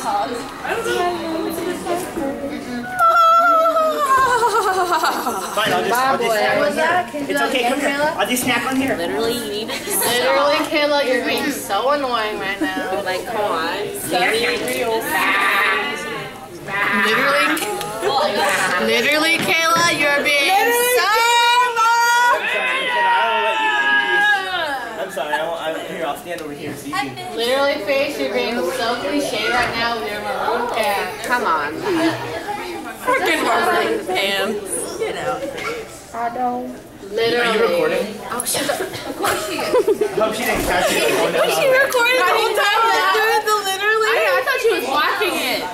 Fine, I'll just snack on here. It's okay, come here. I'll just snack on here. Literally, you need to Literally, Kayla, you're being so annoying right now. like, come on. Literally, Kayla, you're being so I'm sorry, here, I'll stand over here so you can. Literally, Face, you're being so cliche right now with your maroon pants. Come on. Freaking maroon pants. You know. I don't. Are Literally. you recording? Oh, shit. Of course she is. I hope she didn't catch it. Was she recording the whole time? Doing the literally? I thought she was watching it.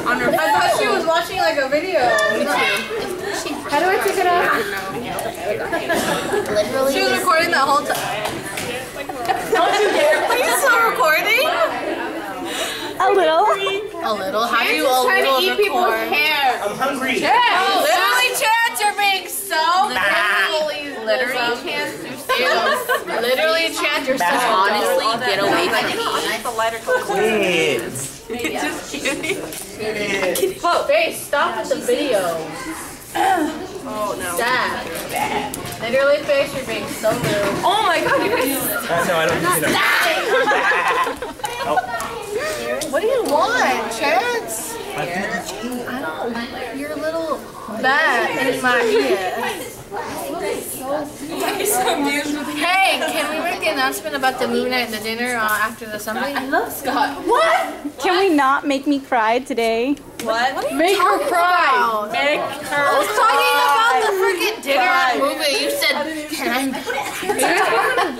On her I thought she was watching like a video. Me too. How do I take it off? Literally. She was recording the whole time. Don't you dare. Are you still recording? A little. A little? How do you a little trying to eat record? people's hair. I'm hungry. Literally, Chance, you're being so Literally, Chance, you're so... Literally, Chance, you're so Honestly, get away from me. Quit. Just kidding. Face, stop with the video. Oh, no. Stop. Literally, Face, you're being so rude. Oh my god, you guys. No, I don't need it. What do you want, Chance? You're a little bat in my ear. Hey, can we make the announcement about the movie night and the dinner after the assembly? I love Scott. What? Can we not make me cry today? What? Make her cry. Make I was talking about the freaking dinner and movie. You said, can I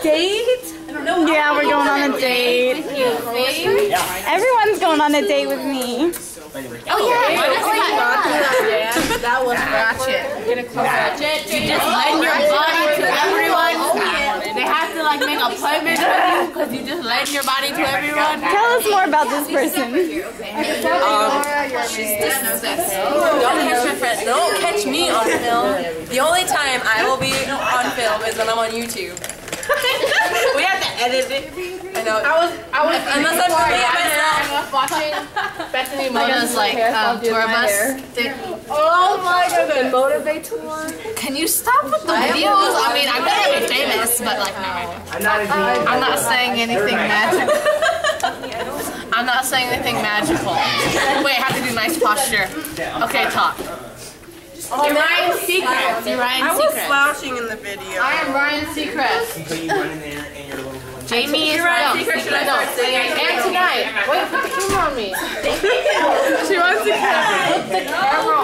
Date? Yeah, we're going on a date. Everyone's going on a date with me. Oh yeah, that was ratchet. You just lend your body to everyone. They have to like make appointments with you because you just lend your body to everyone. Tell us more about this person. She's disgusting. Don't catch my friend. Don't catch me on film. The only time I will be on film is when I'm on YouTube. We have to edit it. I know. I was Unless I'm filming it myself. watching Bethany Mona's like tour bus. Oh my goodness! Motivator. Can you stop with the videos? I mean, I'm gonna be famous, but like, no. I'm not saying anything magical. I'm not saying anything magical. Wait, I have to do nice posture. Okay, talk. You're Ryan Seacrest. You're Ryan I was Seacrest. slouching in the video. I am Ryan Seacrest. Jamie is Ryan Seacrest. And tonight. Wait, put the camera on me. She wants to Put the camera